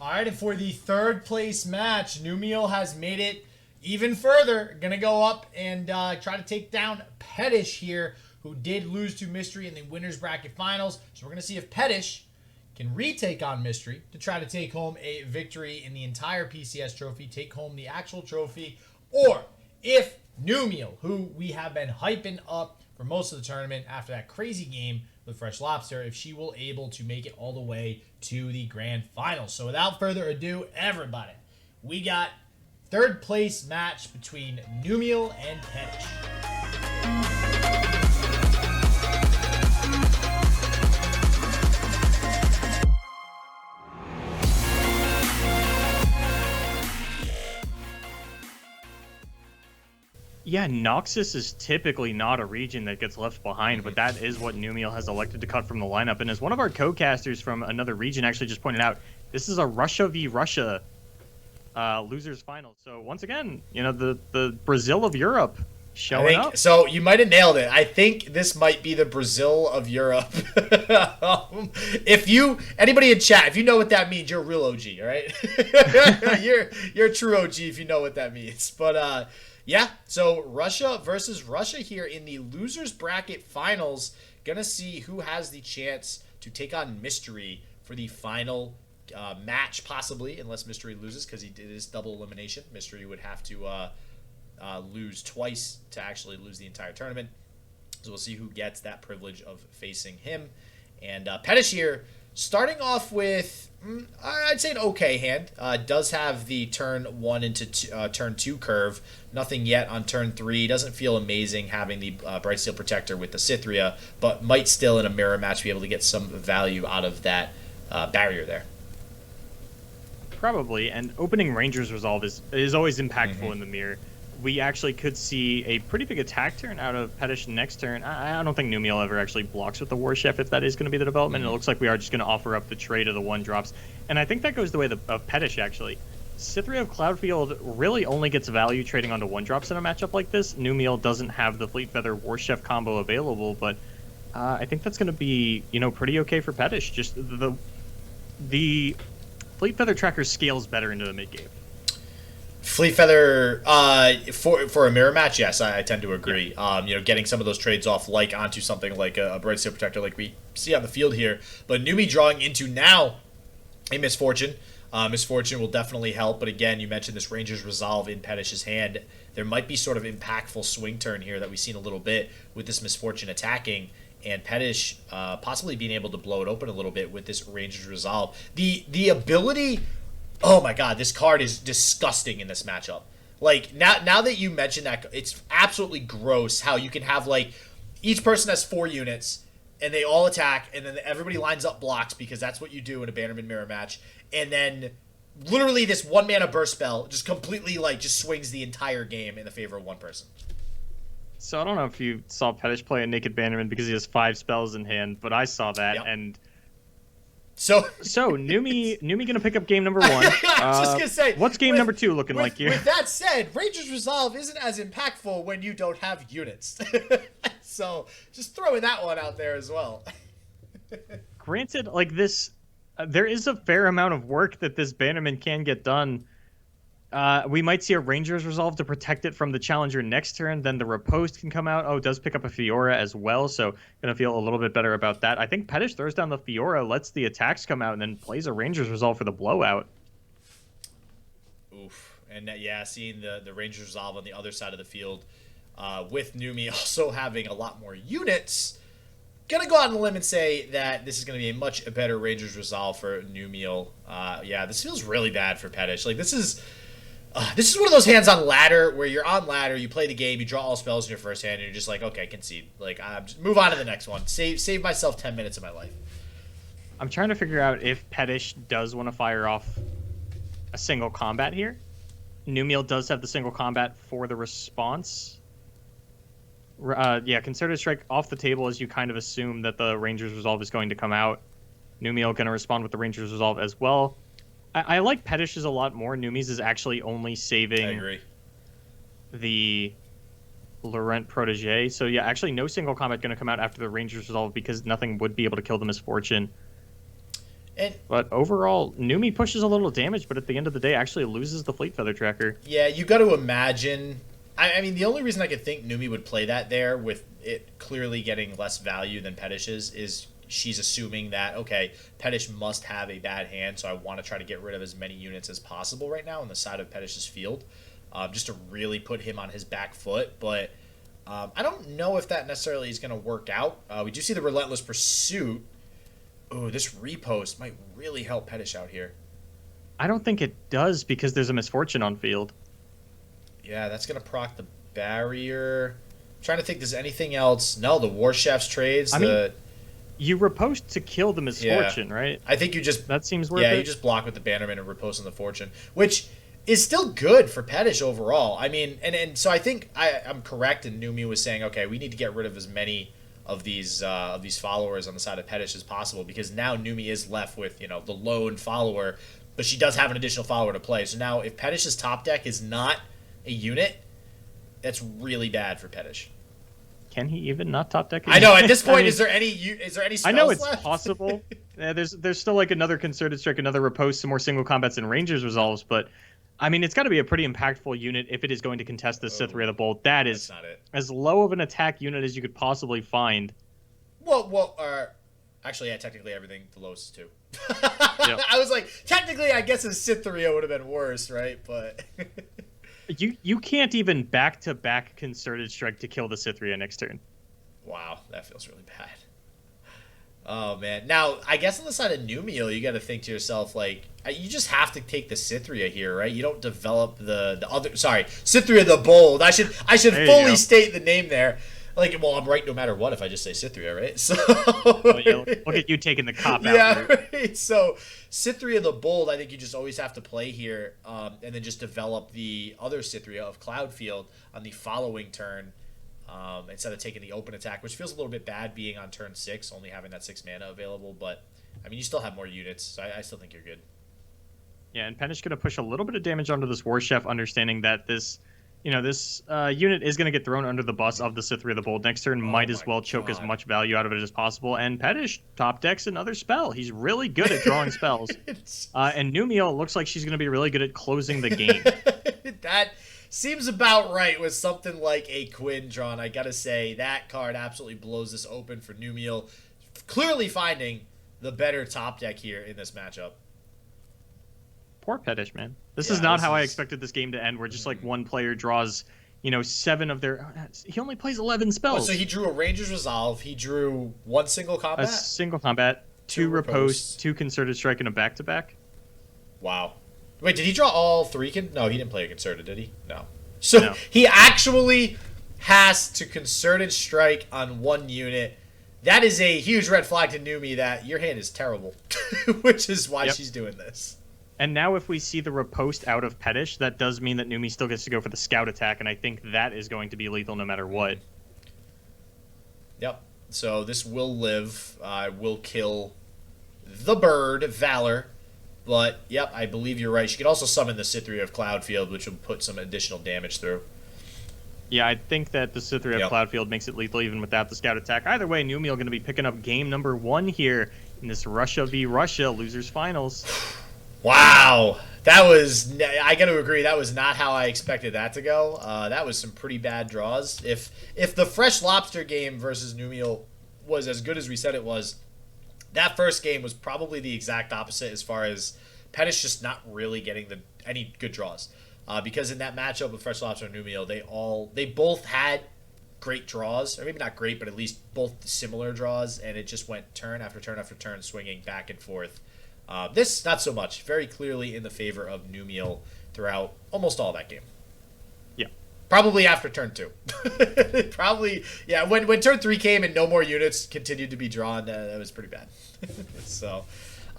All right, and for the third place match, Numiel has made it even further. Gonna go up and try to take down Pettish here, who did lose to Mystery in the winner's bracket finals. So we're gonna see if Pettish can retake on Mystery to try to take home a victory in the entire PCS trophy, take home the actual trophy, or if Numiel, who we have been hyping up for most of the tournament after that crazy game with Fresh Lobster, if she will able to make it all the way to the grand finals. So without further ado, everybody, we got third place match between Numiel and Pettish. Yeah, Noxus is typically not a region that gets left behind, but that is what Numiel has elected to cut from the lineup. And as one of our co-casters from another region actually just pointed out, this is a Russia v. Russia losers final. So once again, you know, the Brazil of Europe showing up. So you might have nailed it. I think this might be the Brazil of Europe. Anybody in chat, if you know what that means, you're a real OG, all right? you're a true OG if you know what that means. But yeah, so Russia versus Russia here in the losers bracket finals. Gonna see who has the chance to take on Mystery for the final match, possibly, unless Mystery loses, because he did his double elimination. Mystery would have to lose twice to actually lose the entire tournament. So we'll see who gets that privilege of facing him. And Pettish here, starting off with, I'd say an okay hand. Does have the turn 1 into turn 2 curve. Nothing yet on turn 3. Doesn't feel amazing having the Bright Steel Protector with the Cythria, but might still in a mirror match be able to get some value out of that barrier there. Probably, and opening Ranger's Resolve is always impactful in the mirror. We actually could see a pretty big attack turn out of Pettish next turn. I don't think Numiel ever actually blocks with the War Chef if that is going to be the development. It looks like we are just going to offer up the trade of the 1-drops. And I think that goes the way of Pettish, actually. Cythria of Cloudfield really only gets value trading onto 1-drops in a matchup like this. Numiel doesn't have the Fleet Feather War Chef combo available, but I think that's going to be, you know, pretty okay for Pettish. Just the Fleet Feather tracker scales better into the mid-game. Fleet Feather for a mirror match, yes, I tend to agree. Yeah. You know, getting some of those trades off, like onto something like a Bright Steel Protector, like we see on the field here. But Numi drawing into now a Misfortune. Misfortune will definitely help. But again, you mentioned this Ranger's Resolve in Pettish's hand. There might be sort of impactful swing turn here that we've seen a little bit with this Misfortune attacking, and Pettish possibly being able to blow it open a little bit with this Ranger's Resolve. The ability. Oh my god, this card is disgusting in this matchup. Like, now that you mention that, it's absolutely gross how you can have, like, each person has 4 units, and they all attack, and then everybody lines up blocks, because that's what you do in a Bannerman mirror match, and then literally this 1-mana burst spell just completely, like, just swings the entire game in the favor of one person. So I don't know if you saw Pettish play a Naked Bannerman because he has 5 spells in hand, but I saw that, yep. And... So Numi gonna pick up game number 1. I was just gonna say, what's game number 2 looking like here? With that said, Ranger's Resolve isn't as impactful when you don't have units. So just throwing that one out there as well. Granted, like this, there is a fair amount of work that this Bannerman can get done. We might see a Ranger's Resolve to protect it from the Challenger next turn. Then the Riposte can come out. Oh, it does pick up a Fiora as well, so gonna feel a little bit better about that. I think Pettish throws down the Fiora, lets the attacks come out, and then plays a Ranger's Resolve for the blowout. Oof. And yeah, seeing the Ranger's Resolve on the other side of the field with Numi also having a lot more units, gonna go out on a limb and say that this is gonna be a much better Ranger's Resolve for Numiel. Yeah, this feels really bad for Pettish. Like, this is one of those hands on ladder where you're on ladder, you play the game, you draw all spells in your first hand, and you're just like, okay, concede. Like, just move on to the next one. Save myself 10 minutes of my life. I'm trying to figure out if Pettish does want to fire off a single combat here. Numiel does have the single combat for the response. Yeah, Concerted Strike off the table as you kind of assume that the Ranger's Resolve is going to come out. Numiel going to respond with the Ranger's Resolve as well. I like Pettish's a lot more. Numi's is actually only saving the Laurent Protege. So yeah, actually no single combat going to come out after the Ranger's Resolve because nothing would be able to kill the Misfortune. And But overall, Numi pushes a little damage, but at the end of the day, actually loses the Fleet Feather Tracker. yeah, you got to imagine. I mean, the only reason I could think Numi would play that there with it clearly getting less value than Pettish's is she's assuming that, okay, Pettish must have a bad hand, so I want to try to get rid of as many units as possible right now on the side of Pettish's field, just to really put him on his back foot. But I don't know if that necessarily is going to work out. We do see the Relentless Pursuit. Oh, this repost might really help Pettish out here. I don't think it does because there's a Misfortune on field. Yeah, that's going to proc the barrier. I'm trying to think, there's anything else? No, the War Chef's trades. I mean, you riposte to kill the Misfortune, right? I think you just... That seems worth it. Yeah, you just block with the Bannerman and riposte on the Fortune, which is still good for Pettish overall. I mean, and so I think I'm correct, and Numi was saying, okay, we need to get rid of as many of these followers on the side of Pettish as possible, because now Numi is left with, the lone follower, but she does have an additional follower to play. So now if Pettish's top deck is not a unit, that's really bad for Pettish. Can he even not top deck? I know. At this point, is there any spells I know it's left? possible. Yeah, there's still like another Concerted Strike, another Riposte, some more single combats and Rangers resolves, but I mean, it's got to be a pretty impactful unit if it is going to contest the Cytherea the Bolt. That is not it. As low of an attack unit as you could possibly find. Well, actually, yeah, technically everything the lowest is 2. Yep. I was like, technically, I guess his Cytherea would have been worse, right? But you can't even back-to-back Concerted Strike to kill the Cytherea next turn. Wow, that feels really bad. Oh, man. Now, I guess on the side of Numiel, you got to think to yourself, like, you just have to take the Cytherea here, right? You don't develop the other... Sorry, Cytherea the Bold. I should fully state the name there. Like, well, I'm right no matter what if I just say Cytherea, right? So look at you taking the cop out. Yeah, right. So Cytherea the Bold, I think you just always have to play here, and then just develop the other Cytherea of Cloudfield on the following turn, instead of taking the open attack, which feels a little bit bad being on turn 6, only having that 6 mana available. But I mean, you still have more units, so I still think you're good. Yeah, and Pettish going to push a little bit of damage onto this War Chef, understanding that this unit is going to get thrown under the bus of the Cytherea the Bold next turn. Might as well choke as much value out of it as possible. And Pettish top decks another spell. He's really good at drawing spells. And Numiel looks like she's going to be really good at closing the game. That seems about right with something like a Quinn drawn. I got to say, that card absolutely blows this open for Numiel. Clearly finding the better top deck here in this matchup. Poor Pettish, man. This is not how I expected this game to end, where just like one player draws, 7 of their... He only plays 11 spells. Oh, so he drew a Ranger's Resolve. He drew 1 single combat? A single combat, 2 riposte, 2 Concerted Strike, and a back-to-back. Wow. Wait, did he draw all 3? No, he didn't play a Concerted, did he? No. So he actually has to Concerted Strike on 1 unit. That is a huge red flag to Numi that your hand is terrible, which is why she's doing this. And now if we see the riposte out of Pettish, that does mean that Numi still gets to go for the scout attack, and I think that is going to be lethal no matter what. Yep. So this will live. Will kill the bird, Valor. But, yep, I believe you're right. She could also summon the Cytherea of Cloudfield, which will put some additional damage through. Yeah, I think that the Cytherea of Cloudfield makes it lethal even without the scout attack. Either way, Numiel going to be picking up game number 1 here in this Russia v. Russia Losers Finals. Wow. That was, I got to agree, that was not how I expected that to go. That was some pretty bad draws. If the Fresh Lobster game versus Numiel was as good as we said it was, that first game was probably the exact opposite as far as Pettish just not really getting any good draws. Because in that matchup with Fresh Lobster and Numiel, they both had great draws, or maybe not great, but at least both similar draws, and it just went turn after turn after turn, swinging back and forth. This, not so much. Very clearly in the favor of Numiel throughout almost all that game. Yeah. Probably after turn 2. Probably, yeah, when turn 3 came and no more units continued to be drawn, that was pretty bad. So,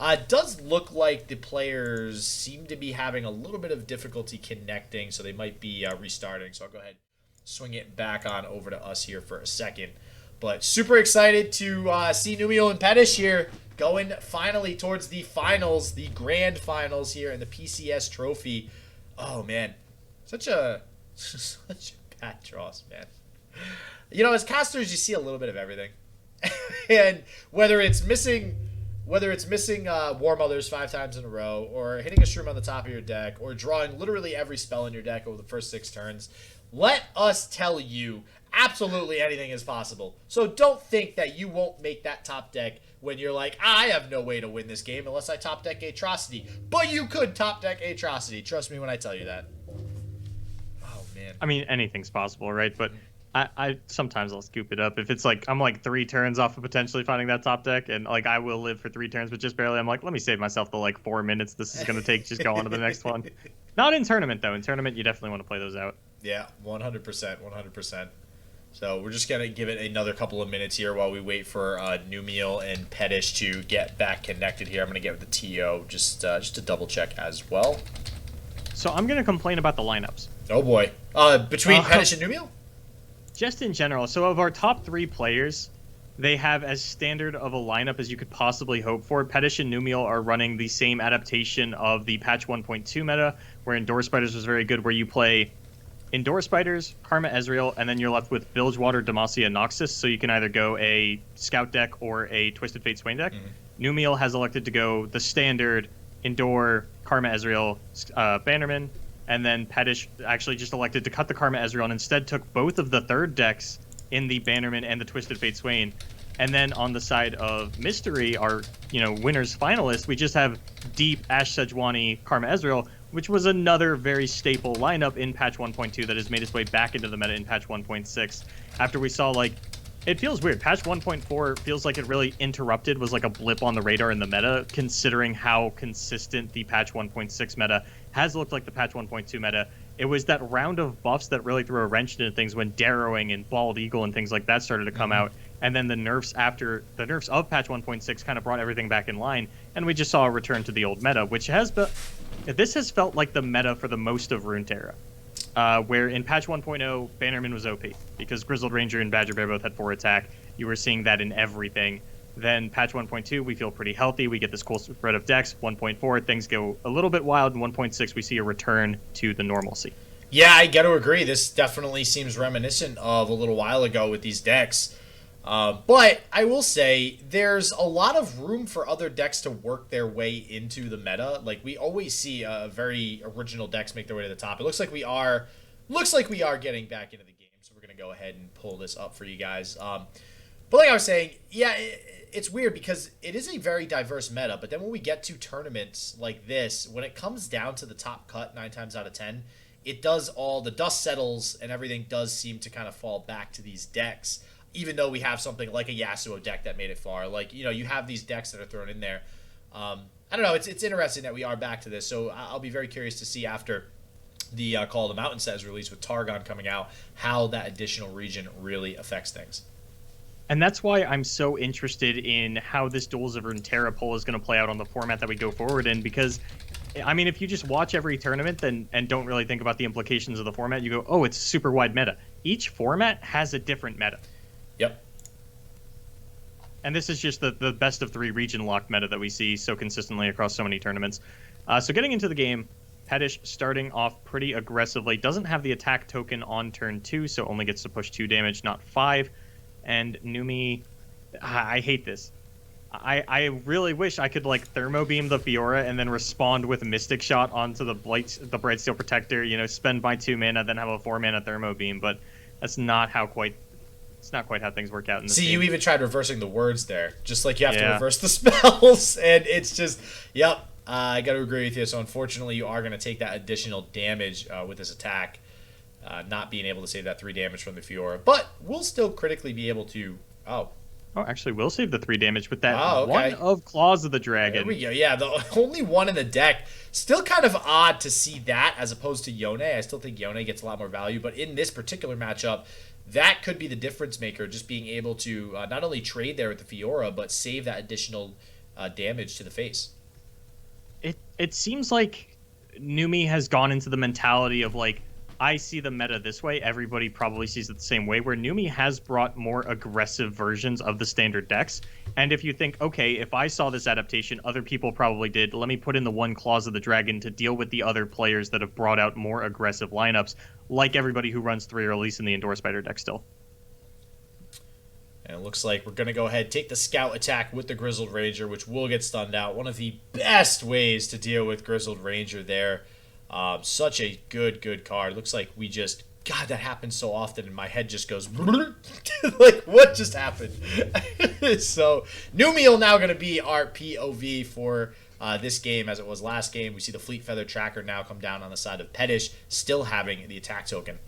it does look like the players seem to be having a little bit of difficulty connecting, so they might be restarting. So I'll go ahead and swing it back on over to us here for a second. But super excited to see Numiel and Pettish here going finally towards the finals, the grand finals here in the PCS trophy. Oh, man. Such bad draws, man. As casters, you see a little bit of everything. And whether it's missing whether it's missing War Mothers 5 times in a row, or hitting a shroom on the top of your deck, or drawing literally every spell in your deck over the first 6 turns, let us tell you, absolutely anything is possible. So don't think that you won't make that top deck when you're like, I have no way to win this game unless I top deck Atrocity. But you could top deck Atrocity. Trust me when I tell you that. Oh, man. I mean, anything's possible, right? But I sometimes I'll scoop it up. If it's like, I'm like 3 turns off of potentially finding that top deck, and like I will live for 3 turns, but just barely, I'm like, let me save myself the like 4 minutes this is going to take, just go on to the next one. Not in tournament, though. In tournament, you definitely want to play those out. Yeah, 100%, 100%. So we're just going to give it another couple of minutes here while we wait for Numiel and Pettish to get back connected here. I'm going to get with the TO just to double check as well. So I'm going to complain about the lineups. Oh, boy. Between Pettish and Numiel? Just in general. So of our top 3 players, they have as standard of a lineup as you could possibly hope for. Pettish and Numiel are running the same adaptation of the patch 1.2 meta, where Endure Spiders was very good, where you play Endure Spiders, Karma Ezreal, and then you're left with Bilgewater, Demacia, Noxus, so you can either go a Scout deck or a Twisted Fate Swain deck. Numiel has elected to go the standard Endure, Karma Ezreal, Bannerman, and then Pettish actually just elected to cut the Karma Ezreal and instead took both of the third decks in the Bannerman and the Twisted Fate Swain. And then on the side of Mystery, our winners finalist, we just have deep Ash Sejuani, Karma Ezreal, which was another very staple lineup in patch 1.2 that has made its way back into the meta in patch 1.6. After we saw, like, it feels weird. Patch 1.4 feels like it really interrupted, was like a blip on the radar in the meta, considering how consistent the patch 1.6 meta has looked like the patch 1.2 meta. It was that round of buffs that really threw a wrench into things when Darrowing and Bald Eagle and things like that started to come out. And then the nerfs after the nerfs of patch 1.6 kind of brought everything back in line. And we just saw a return to the old meta, which this has felt like the meta for the most of Runeterra. Where in patch 1.0, Bannerman was OP because Grizzled Ranger and Badger Bear both had 4 attack. You were seeing that in everything. Then patch 1.2, we feel pretty healthy. We get this cool spread of decks. 1.4, things go a little bit wild. In 1.6, we see a return to the normalcy. Yeah, I got to agree. This definitely seems reminiscent of a little while ago with these decks. But I will say there's a lot of room for other decks to work their way into the meta. Like, we always see very original decks make their way to the top. It looks like we are getting back into the game. So we're going to go ahead and pull this up for you guys. But like I was saying, yeah, it's weird because it is a very diverse meta. But then when we get to tournaments like this, when it comes down to the top cut 9 times out of 10, it does the dust settles and everything does seem to kind of fall back to these decks. Even though we have something like a Yasuo deck that made it far. Like, you have these decks that are thrown in there. I don't know. It's interesting that we are back to this. So I'll be very curious to see after the Call of the Mountain set is released with Targon coming out, how that additional region really affects things. And that's why I'm so interested in how this Duels of Runeterra poll is going to play out on the format that we go forward in, because I mean, if you just watch every tournament and don't really think about the implications of the format, you go, oh, it's super wide meta. Each format has a different meta. Yep. And this is just the best of 3 region locked meta that we see so consistently across so many tournaments. So getting into the game, Pettish starting off pretty aggressively. Doesn't have the attack token on turn 2, so only gets to push 2 damage, not 5. And Numi, I hate this. I really wish I could like thermo beam the Fiora and then respond with Mystic Shot onto the Brightsteel Protector. Spend my 2 mana, then have a 4 mana thermo beam. But that's not it's not quite how things work out in this game. You even tried reversing the words there, just like you have to reverse the spells, and it's just, yep. I got to agree with you. So unfortunately, you are going to take that additional damage with this attack. Not being able to save that 3 damage from the Fiora. But we'll still critically be able to... Oh, actually, we'll save the 3 damage with that one of Claws of the Dragon. There we go. Yeah, the only one in the deck. Still kind of odd to see that as opposed to Yone. I still think Yone gets a lot more value. But in this particular matchup, that could be the difference maker. Just being able to not only trade there with the Fiora, but save that additional damage to the face. It seems like Numi has gone into the mentality of like, I see the meta this way, everybody probably sees it the same way, where Numi has brought more aggressive versions of the standard decks. And if you think, okay, if I saw this adaptation, other people probably did, let me put in the one Claws of the Dragon to deal with the other players that have brought out more aggressive lineups, like everybody who runs 3 or at least in the Endure Spider deck still. And it looks like we're going to go ahead take the scout attack with the Grizzled Ranger, which will get stunned out. One of the best ways to deal with Grizzled Ranger there. Such a good card. Looks like we just... God, that happens so often, and my head just goes... like, what just happened? So, Numiel now going to be our POV for this game, as it was last game. We see the Fleet Feather Tracker now come down on the side of Pettish, still having the attack token.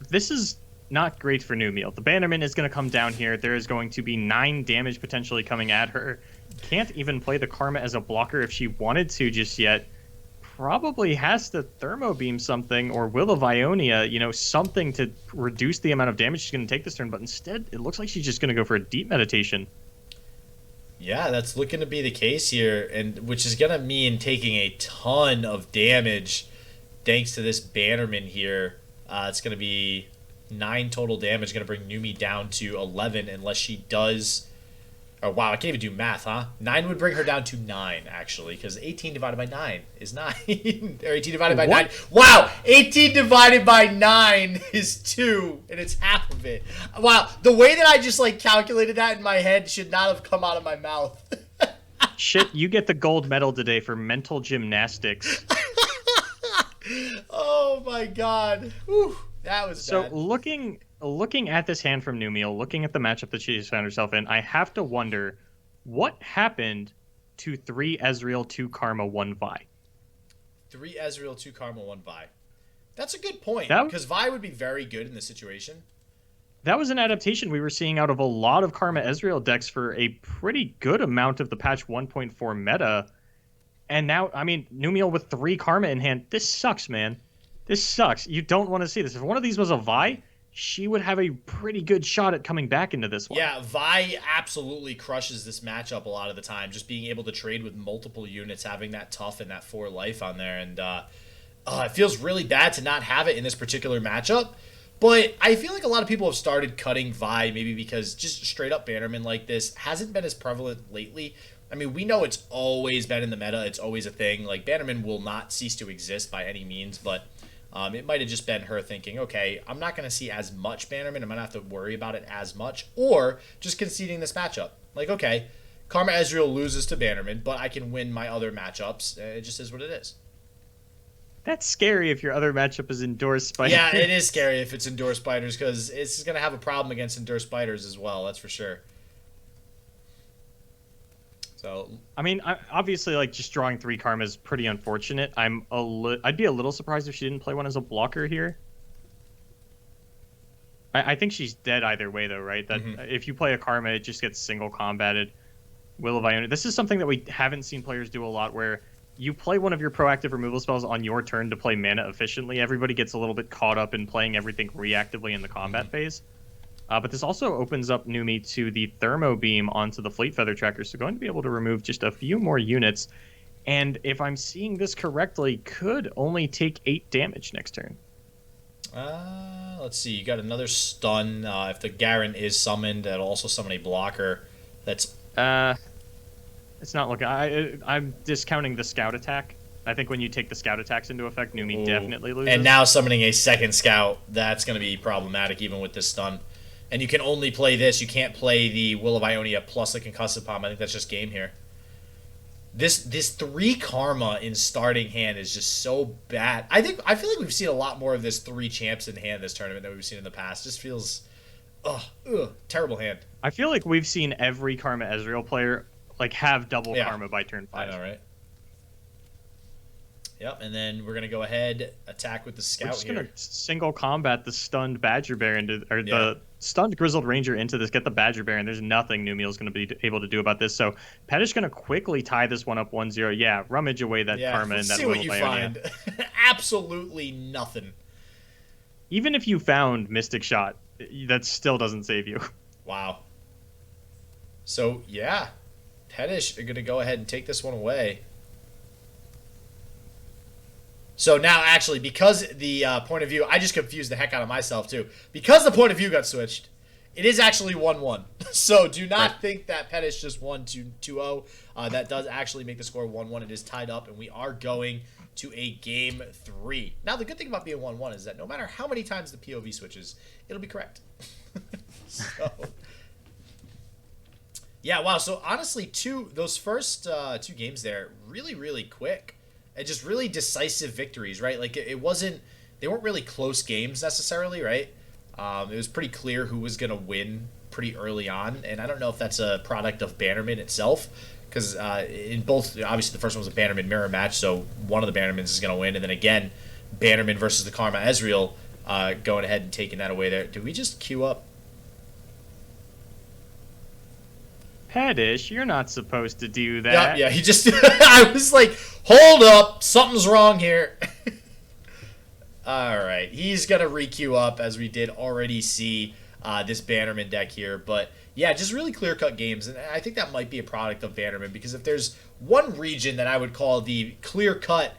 This is not great for Numiel. The Bannerman is going to come down here. There is going to be 9 damage potentially coming at her. Can't even play the Karma as a blocker if she wanted to just yet. Probably has to Thermo Beam something or Will of Ionia, you know, something to reduce the amount of damage she's going to take this turn. But instead, it looks like she's just going to go for a Deep Meditation. Yeah, that's looking to be the case here, and which is going to mean taking a ton of damage thanks to this Bannerman here. It's going to be 9 total damage, going to bring Numi down to 11 unless she does... Oh, wow, I can't even do math, huh? 9 would bring her down to 9, actually, because 18 divided by 9 is 9. Or 18 divided by 9. Wow, 18 divided by 9 is 2, and it's half of it. Wow, the way that I just, like, calculated that in my head should not have come out of my mouth. Shit, you get the gold medal today for mental gymnastics. Oh, my God. Whew, that was so bad. Looking at this hand from Numiel, looking at the matchup that she's found herself in, I have to wonder what happened to 3 Ezreal, 2 Karma, 1 Vi. 3 Ezreal, 2 Karma, 1 Vi. That's a good point, That- because Vi would be very good in this situation. That was an adaptation we were seeing out of a lot of Karma Ezreal decks for a pretty good amount of the patch 1.4 meta. And now, I mean, Numiel with 3 Karma in hand, this sucks, man. This sucks. You don't want to see this. If one of these was a Vi, she would have a pretty good shot at coming back into this one. Yeah, Vi absolutely crushes this matchup a lot of the time. Just being able to trade with multiple units, having that tough and that 4 life on there. And it feels really bad to not have it in this particular matchup. But I feel like a lot of people have started cutting Vi, maybe because just straight up Bannerman like this hasn't been as prevalent lately. I mean, we know it's always been in the meta. It's always a thing. Like, Bannerman will not cease to exist by any means, but... it might have just been her thinking, okay, I'm not going to see as much Bannerman. I'm going to have to worry about it as much. Or just conceding this matchup. Like, okay, Karma Ezreal loses to Bannerman, but I can win my other matchups. It just is what it is. That's scary if your other matchup is Endure Spiders. Yeah, it is scary if it's Endure Spiders, because it's going to have a problem against Endure Spiders as well, that's for sure. So, I mean, obviously, like, just drawing 3 Karma is pretty unfortunate. I'd be a little surprised if she didn't play one as a blocker here. I think she's dead either way, though, right? That if you play a Karma, it just gets single combated. Will of Ionia. This is something that we haven't seen players do a lot, where you play one of your proactive removal spells on your turn to play mana efficiently. Everybody gets a little bit caught up in playing everything reactively in the combat phase. But this also opens up Numi to the Thermo Beam onto the Fleet Feather Tracker, so going to be able to remove just a few more units. And if I'm seeing this correctly, could only take 8 damage next turn. Let's see. You got another stun. If the Garen is summoned, that'll also summon a blocker. That's... It's not looking... I'm discounting the Scout attack. I think when you take the Scout attacks into effect, Numi definitely loses. And now summoning a second Scout, that's going to be problematic even with this stun. And you can only play this. You can't play the Will of Ionia plus the Concussive Palm. I think that's just game here. This 3 Karma in starting hand is just so bad. I feel like we've seen a lot more of this 3 champs in hand this tournament than we've seen in the past. Just feels terrible hand. I feel like we've seen every Karma Ezreal player like have double Karma by turn 5. I know, right? Yep, and then we're gonna go ahead, attack with the Scout. We're just gonna single combat the stunned Badger Bear the stunned Grizzled Ranger into this. Get the Badger Bear, and there's nothing Numiel's gonna be able to do about this. So Pettish gonna quickly tie this one up 1-0. Yeah, rummage away that Karma and that see Will what you of Ionia. find. Absolutely nothing. Even if you found Mystic Shot, that still doesn't save you. Wow. So yeah, Pettish are gonna go ahead and take this one away. So now, actually, because the point of view... I just confused the heck out of myself, too. Because the point of view got switched, it is actually 1-1. So do not think that Pettish just won 2-0. That does actually make the score 1-1. It is tied up, and we are going to a Game 3. Now, the good thing about being 1-1 is that no matter how many times the POV switches, it'll be correct. So, yeah, wow. So honestly, those first two games there, really, really quick, and just really decisive victories, right? Like it wasn't, they weren't really close games necessarily, right? It was pretty clear who was gonna win pretty early on, and I don't know if that's a product of Bannerman itself, because in both, obviously the first one was a Bannerman mirror match, so one of the Bannermans is gonna win, and then again, Bannerman versus the Karma Ezreal, going ahead and taking that away there. Did we just queue up? Pettish, you're not supposed to do that. Yeah, he just... I was like, hold up, something's wrong here. Alright, he's going to re-queue up, as we did already see this Bannerman deck here. But, yeah, just really clear-cut games. And I think that might be a product of Bannerman, because if there's one region that I would call the clear-cut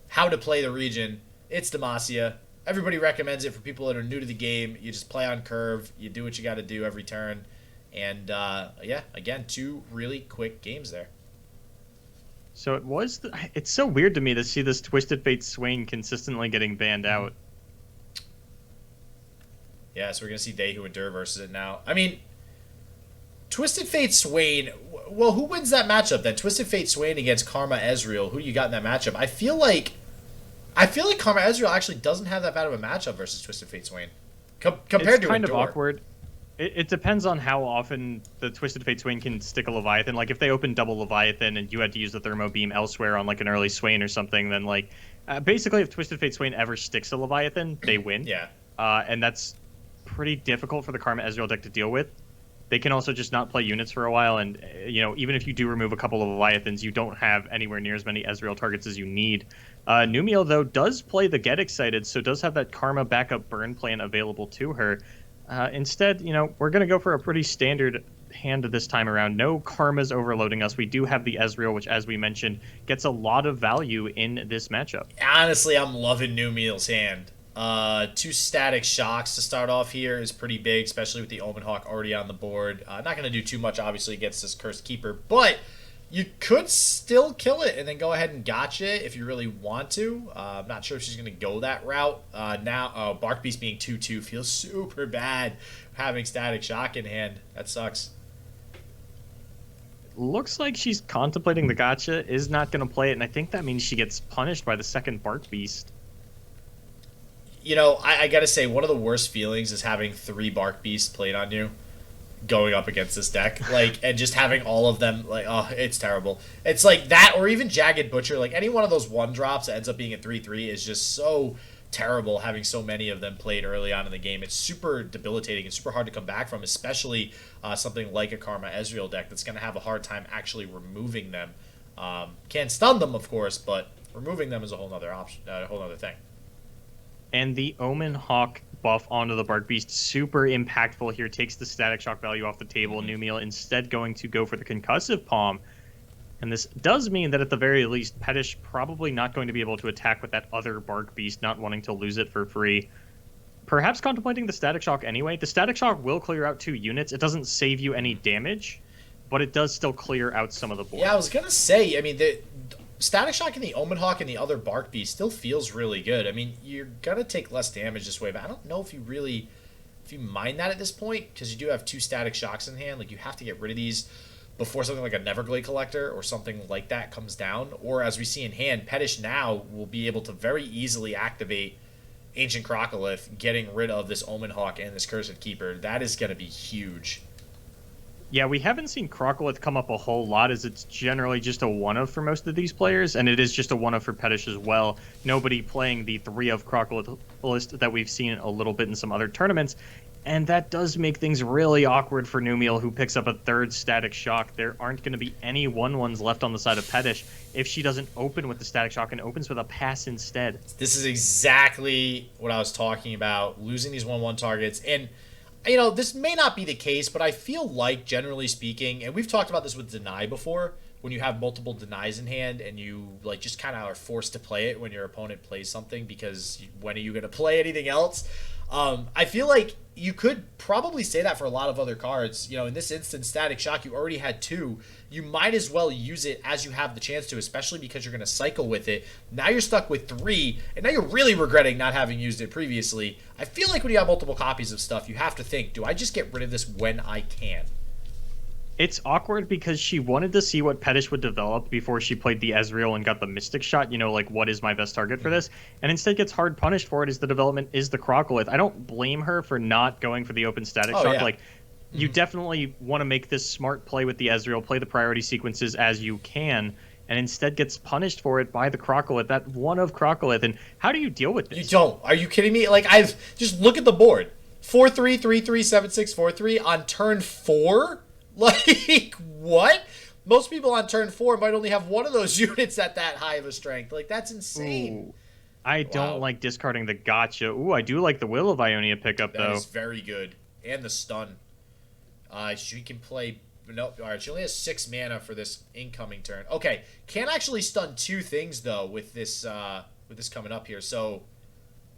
how to play the region, it's Demacia. Everybody recommends it for people that are new to the game. You just play on curve. You do what you got to do every turn. And, yeah, again, two really quick games there. So it's so weird to me to see this Twisted Fate Swain consistently getting banned out. Yeah, so we're going to see They Who Endure versus it now. I mean, Twisted Fate Swain, well, who wins that matchup then? Twisted Fate Swain against Karma Ezreal. Who do you got in that matchup? I feel like Karma Ezreal actually doesn't have that bad of a matchup versus Twisted Fate Swain. Compared to It's kind Endure. of awkward. It depends on how often the Twisted Fate Swain can stick a Leviathan. Like, if they open double Leviathan and you had to use the Thermo Beam elsewhere on, like, an early Swain or something, then, like, basically if Twisted Fate Swain ever sticks a Leviathan, they win. Yeah. And that's pretty difficult for the Karma Ezreal deck to deal with. They can also just not play units for a while, and, you know, even if you do remove a couple of Leviathans, you don't have anywhere near as many Ezreal targets as you need. Numiel, though, does play the Get Excited, so does have that Karma backup burn plan available to her. Instead, you know, we're going to go for a pretty standard hand this time around. No Karma's overloading us. We do have the Ezreal, which, as we mentioned, gets a lot of value in this matchup. Honestly, I'm loving Numiel's hand. Two Static Shocks to start off here is pretty big, especially with the Omen Hawk already on the board. Not going to do too much, obviously, against this Cursed Keeper, but you could still kill it and then go ahead and gotcha it if you really want to. I'm not sure if she's going to go that route. Now, Bark Beast being 2-2 feels super bad having Static Shock in hand. That sucks. Looks like she's contemplating the gotcha, is not going to play it, and I think that means she gets punished by the second Bark Beast. You know, I got to say, one of the worst feelings is having 3 Bark Beasts played on you going up against this deck, like, and just having all of them, like, oh, it's terrible. It's like that, or even Jagged Butcher, like any one of those 1-drops that ends up being a 3/3 is just so terrible, having so many of them played early on in the game. It's super debilitating and super hard to come back from, especially something like a Karma Ezreal deck that's going to have a hard time actually removing them. Can stun them, of course, but removing them is a whole other option, a whole other thing. And the Omen Hawk buff onto the Bark Beast, super impactful here, takes the Static Shock value off the table. Numiel instead going to go for the Concussive Palm. And this does mean that at the very least, Pettish probably not going to be able to attack with that other Bark Beast, not wanting to lose it for free. Perhaps contemplating the Static Shock anyway. The Static Shock will clear out 2 units. It doesn't save you any damage, but it does still clear out some of the board. Yeah, I was going to say, I mean, the Static Shock and the Omen Hawk and the other Bark Beast still feels really good. I mean, you're going to take less damage this way, but I don't know if you mind that at this point, because you do have 2 Static Shocks in hand. Like, you have to get rid of these before something like a Neverglade Collector or something like that comes down. Or, as we see in hand, Pettish now will be able to very easily activate Ancient Crocolith, getting rid of this Omen Hawk and this Cursed Keeper. That is going to be huge. Yeah, we haven't seen Crocolith come up a whole lot, as it's generally just a one-of for most of these players, and it is just a one-of for Pettish as well. Nobody playing the 3 of Crocolith list that we've seen a little bit in some other tournaments, and that does make things really awkward for Numiel, who picks up a 3rd Static Shock. There aren't going to be any 1/1s left on the side of Pettish if she doesn't open with the Static Shock and opens with a pass instead. This is exactly what I was talking about, losing these 1/1 targets, and you know, this may not be the case, but I feel like, generally speaking, and we've talked about this with Deny before, when you have multiple Denies in hand and you like just kind of are forced to play it when your opponent plays something, because when are you going to play anything else? I feel like you could probably say that for a lot of other cards. In this instance, Static Shock, you already had 2. You might as well use it as you have the chance to, especially because you're going to cycle with it. Now you're stuck with 3, and now you're really regretting not having used it previously. I feel like when you have multiple copies of stuff, you have to think, do I just get rid of this when I can? It's awkward because she wanted to see what Pettish would develop before she played the Ezreal and got the Mystic Shot, like what is my best target for this? And instead gets hard punished for it as the development is the Crocolith. I don't blame her for not going for the open Static Shock. Yeah. Like, you definitely want to make this smart play with the Ezreal, play the priority sequences as you can, and instead gets punished for it by the Crocolith, that one of Crocolith. And how do you deal with this? You don't. Are you kidding me? Like, just look at the board. 4-3, 3-3, 7-6, 4-3 on turn 4? Like, what? Most people on turn 4 might only have one of those units at that high of a strength. Like, that's insane. Ooh, I don't like discarding the gotcha. Ooh, I do like the Will of Ionia pickup, though. That is very good. And the stun. She can play... No, alright, she only has 6 mana for this incoming turn. Okay, can't actually stun 2 things, though, with this coming up here. So,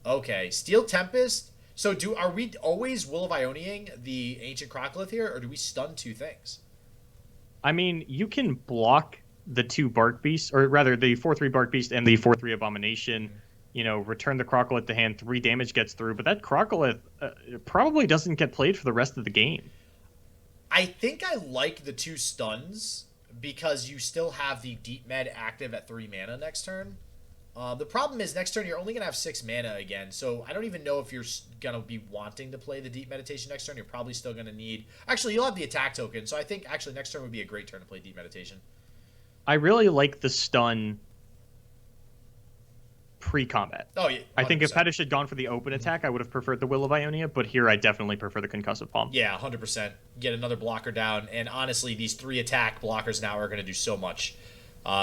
okay, Steel Tempest... So are we always Will of Ioniaing the Ancient Crocolith here, or do we stun 2 things? I mean, you can block the 2 Bark Beasts, or rather the 4-3 Bark Beast and the 4-3 Abomination, return the Crocolith to hand, 3 damage gets through, but that Crocolith probably doesn't get played for the rest of the game. I think I like the 2 stuns because you still have the Deep Med active at 3 mana next turn. The problem is next turn you're only going to have 6 mana again, so I don't even know if you're going to be wanting to play the Deep Meditation next turn. You're probably still going to need... Actually, you'll have the attack token, so I think actually next turn would be a great turn to play Deep Meditation. I really like the stun pre-combat. Oh, yeah. 100%. I think if Pettish had gone for the open attack, I would have preferred the Will of Ionia, but here I definitely prefer the Concussive Palm. Yeah, 100%. Get another blocker down, and honestly, these 3 attack blockers now are going to do so much.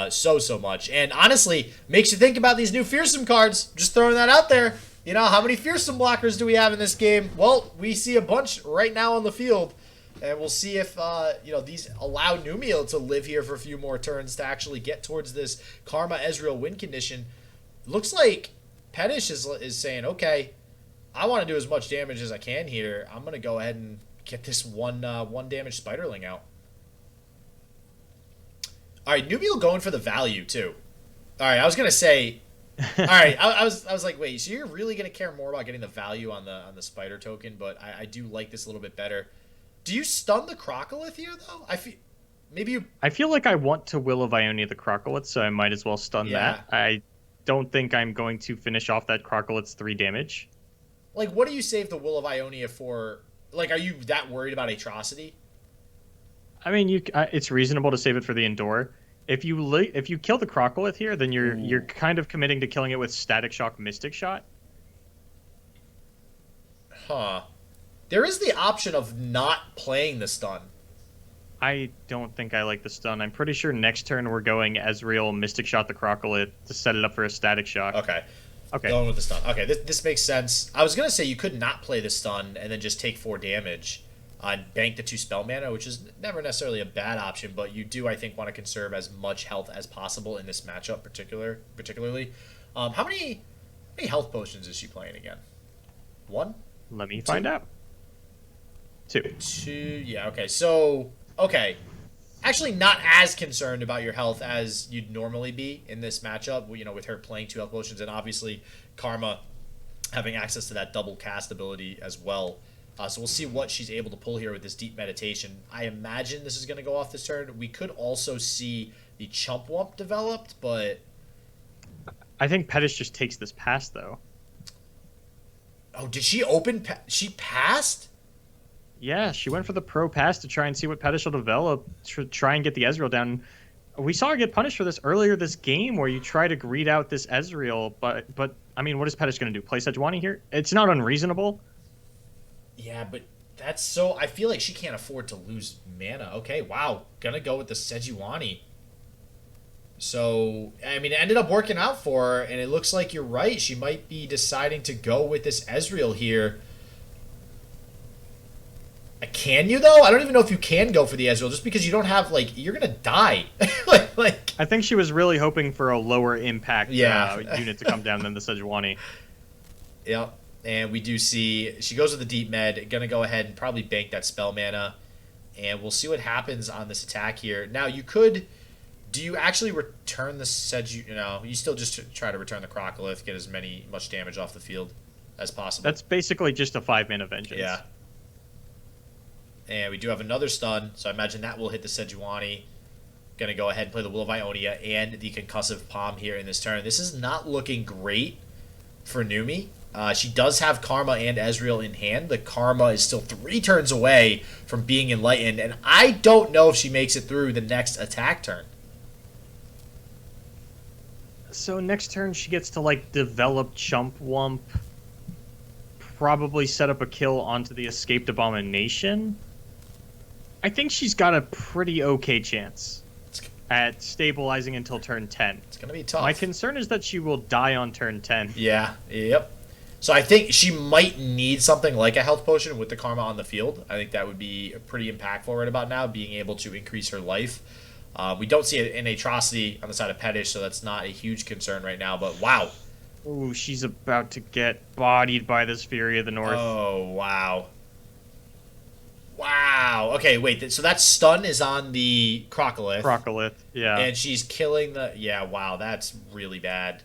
So much. And honestly, makes you think about these new Fearsome cards. Just throwing that out there. How many Fearsome blockers do we have in this game? Well, we see a bunch right now on the field. And we'll see if, these allow Numiel to live here for a few more turns to actually get towards this Karma Ezreal win condition. Looks like Pettish is saying, okay, I want to do as much damage as I can here. I'm going to go ahead and get this one damage Spiderling out. All right, Numiel going for the value, too. All right, I was going to say... All right, I was like, wait, so you're really going to care more about getting the value on the Spider token, but I do like this a little bit better. Do you stun the Crocolith here, though? I feel like I want to Will of Ionia the Crocolith, so I might as well stun that. I don't think I'm going to finish off that Crocolith's 3 damage. Like, what do you save the Will of Ionia for? Like, are you that worried about Atrocity? I mean, it's reasonable to save it for the Endure. If you kill the Crocolith here, then you're kind of committing to killing it with Static Shock, Mystic Shot. Huh. There is the option of not playing the stun. I don't think I like the stun. I'm pretty sure next turn we're going Ezreal, Mystic Shot the Crocolith to set it up for a Static Shock. Okay. Going with the stun. Okay, this makes sense. I was going to say you could not play the stun and then just take 4 damage. Bank the 2 spell mana, which is never necessarily a bad option, but you do, I think, want to conserve as much health as possible in this matchup, particularly. How many health potions is she playing again? 1? Let me find out. 2. 2, yeah, okay. So, okay. Actually not as concerned about your health as you'd normally be in this matchup, with her playing 2 health potions, and obviously Karma having access to that double cast ability as well. So we'll see what she's able to pull here with this Deep Meditation. I imagine this is going to go off this turn. We could also see the Chump Wump developed, but... I think Pettish just takes this pass, though. Oh, did she open... She passed? Yeah, she went for the pro pass to try and see what Pettish will develop, to try and get the Ezreal down. We saw her get punished for this earlier this game, where you try to greed out this Ezreal, but I mean, what is Pettish going to do? Play Sejuani here? It's not unreasonable. Yeah, but that's so... I feel like she can't afford to lose mana. Okay, wow. Gonna go with the Sejuani. So, I mean, it ended up working out for her, and it looks like you're right. She might be deciding to go with this Ezreal here. Can you, though? I don't even know if you can go for the Ezreal, just because you don't have, like... You're gonna die. like I think she was really hoping for a lower impact unit to come down than the Sejuani. Yeah. And we do see she goes with the deep med, gonna go ahead and probably bank that spell mana, and we'll see what happens on this attack here. Now you could, do you actually return the Sedge? You still just try to return the Crocolith, get as much damage off the field as possible. That's basically just a 5-mana vengeance. Yeah. And we do have another stun, so I imagine that will hit the Sejuani. Gonna go ahead and play the Will of Ionia and the Concussive Palm here in this turn. This is not looking great for Numi. She does have Karma and Ezreal in hand. The Karma is still 3 turns away from being enlightened, and I don't know if she makes it through the next attack turn. So next turn she gets to like develop Chump Wump, probably set up a kill onto the Escaped Abomination. I think she's got a pretty okay chance at stabilizing until turn 10. It's going to be tough. My concern is that she will die on turn 10. Yeah, yep. So I think she might need something like a health potion with the Karma on the field. I think that would be pretty impactful right about now, being able to increase her life. We don't see an atrocity on the side of Pettish, so that's not a huge concern right now, but wow. Ooh, she's about to get bodied by this Fury of the North. Oh, wow. Wow. Okay, wait. So that stun is on the Crocolith. Crocolith, yeah. And she's killing the... Yeah, wow. That's really bad.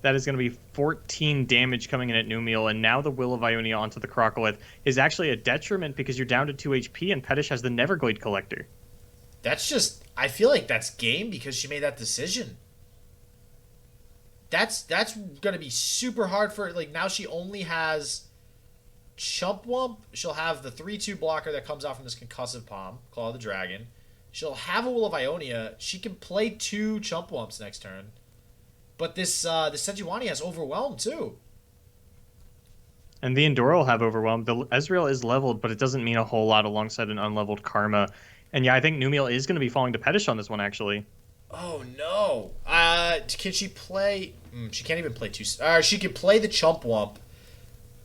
That is going to be 14 damage coming in at Numiel, and now the Will of Ionia onto the Crocolith is actually a detriment because you're down to 2 HP, and Pettish has the Neverglade Collector. That's just... I feel like that's game because she made that decision. That's going to be super hard for... Like, now she only has... Chump Wump. She'll have the 3/2 blocker that comes out from this Concussive Palm, Claw of the Dragon. She'll have a Will of Ionia. She can play 2 Chump Wumps next turn. But this Sejuani has Overwhelm too. And the Endora will have Overwhelm. The Ezreal is leveled, but it doesn't mean a whole lot alongside an unleveled Karma. And yeah, I think Numiel is going to be falling to Pettish on this one, actually. Oh no. Can she play... she can't even play 2... she can play the Chump Wump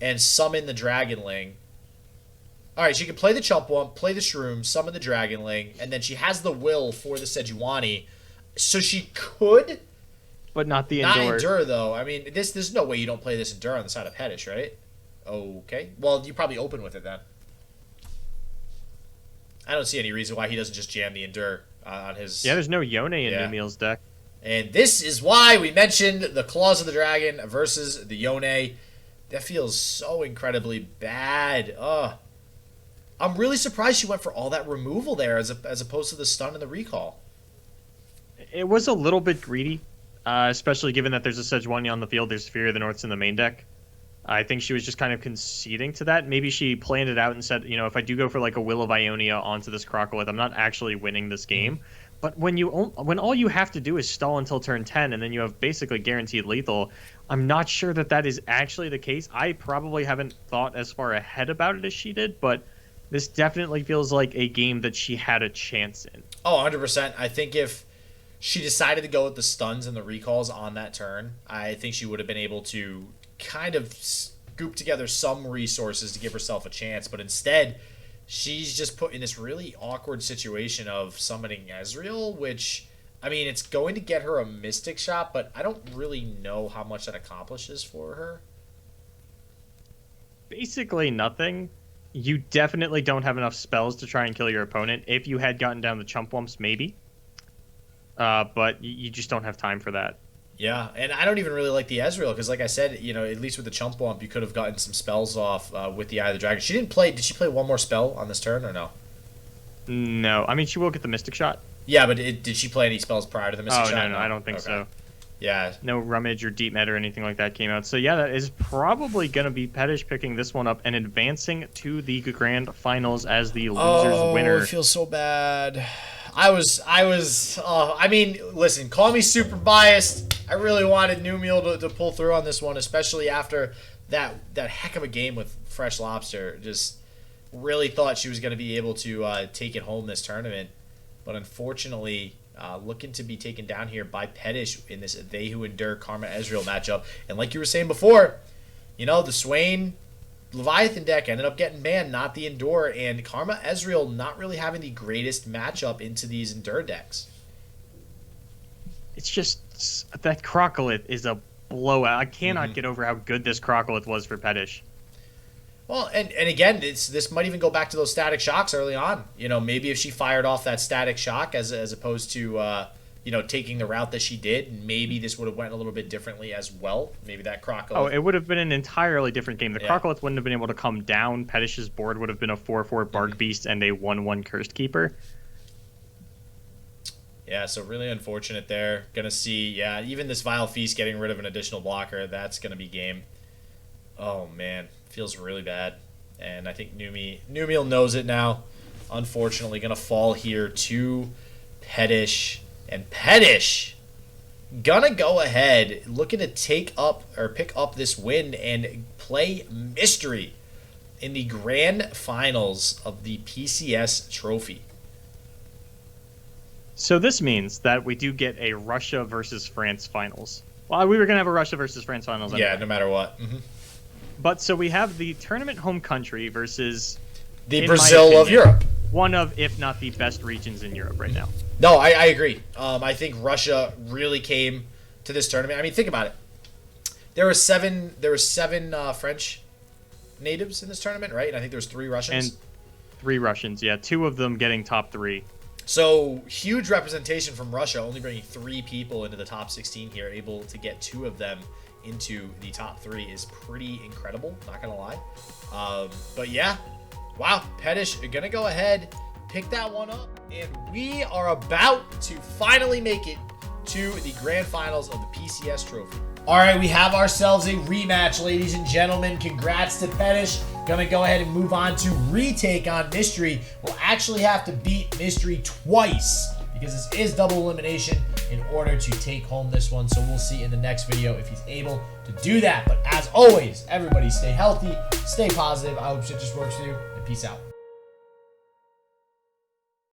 and summon the Dragonling. Alright, she can play the Chump Wump, play the Shroom, summon the Dragonling, and then she has the will for the Sejuani. So she could... But not the Endure. Not Endure, though. I mean, there's no way you don't play this Endure on the side of Pettish, right? Okay. Well, you probably open with it, then. I don't see any reason why he doesn't just jam the Endure on his... Yeah, there's no Yone in Numiel's deck. And this is why we mentioned the Claws of the Dragon versus the Yone. That feels so incredibly bad. I'm really surprised she went for all that removal there as opposed to the stun and the recall. It was a little bit greedy, especially given that there's a Sejuani on the field. There's Fury of the North's in the main deck. I think she was just kind of conceding to that. Maybe she planned it out and said, if I do go for like a Will of Ionia onto this Crocolith, I'm not actually winning this game. But when all you have to do is stall until turn 10 and then you have basically guaranteed lethal, I'm not sure that that is actually the case. I probably haven't thought as far ahead about it as she did, but this definitely feels like a game that she had a chance in. Oh, 100%. I think if she decided to go with the stuns and the recalls on that turn, I think she would have been able to kind of scoop together some resources to give herself a chance. But instead, she's just put in this really awkward situation of summoning Ezreal, which, I mean, it's going to get her a Mystic Shot, but I don't really know how much that accomplishes for her. Basically nothing. You definitely don't have enough spells to try and kill your opponent. If you had gotten down the Chump Wumps, maybe. But you just don't have time for that. Yeah, and I don't even really like the Ezreal, because like I said, at least with the Chump Wump, you could have gotten some spells off with the Eye of the Dragon. Did she play one more spell on this turn, or no? No. I mean, she will get the Mystic Shot. Yeah, but did she play any spells prior to the Mystic Shot? No, I don't think so. Yeah. No Rummage or Deep Med or anything like that came out. So yeah, that is probably going to be Pettish picking this one up and advancing to the grand finals as the loser's winner. Oh, it feels so bad. I mean, listen, call me super biased. I really wanted Numiel to pull through on this one, especially after that heck of a game with Fresh Lobster. Just really thought she was going to be able to take it home this tournament. But unfortunately, looking to be taken down here by Pettish in this They Who Endure Karma Ezreal matchup. And like you were saying before, the Swain Leviathan deck ended up getting banned, not the Endure, and Karma Ezreal not really having the greatest matchup into these Endure decks. It's just that Crocolith is a blowout. I cannot get over how good this Crocolith was for Pettish. Well, and again, this might even go back to those static shocks early on. You know, maybe if she fired off that static shock as opposed to you know, taking the route that she did, maybe this would have went a little bit differently as well. Maybe that Crocolith. Oh, it would have been an entirely different game. The Crocolith wouldn't have been able to come down. Pettish's board would have been a 4/4 Bark Beast and a 1/1 Cursed Keeper. Yeah, so really unfortunate there. Gonna see, yeah, even this Vile Feast getting rid of an additional blocker, that's gonna be game. Oh man, feels really bad. And I think Numiel knows it now. Unfortunately, gonna fall here to Pettish. And Pettish gonna go ahead, looking to take up or pick up this win and play Mystery in the grand finals of the PCS trophy. So this means that we do get a Russia versus France finals. Well, we were gonna have a Russia versus France finals anyway. Yeah, no matter what. But so we have the tournament home country versus the Brazil of Europe. One of, if not the best regions in Europe right now. No, I agree. I think Russia really came to this tournament. I mean, think about it. There were seven French natives in this tournament, right? And I think there was 3 Russians. And 3 Russians, yeah. 2 of them getting top 3. So huge representation from Russia, only bringing 3 people into the top 16 here, able to get 2 of them into the top 3 is pretty incredible. Not gonna lie. But yeah, wow, Pettish gonna go ahead, pick that one up, and we are about to finally make it to the grand finals of the PCS trophy. All right, we have ourselves a rematch, ladies and gentlemen. Congrats to Pettish. Gonna go ahead and move on to retake on Mystery. We'll actually have to beat Mystery twice because this is double elimination in order to take home this one. So we'll see in the next video if he's able to do that. But as always, everybody stay healthy, stay positive. I hope shit just works for you, and peace out.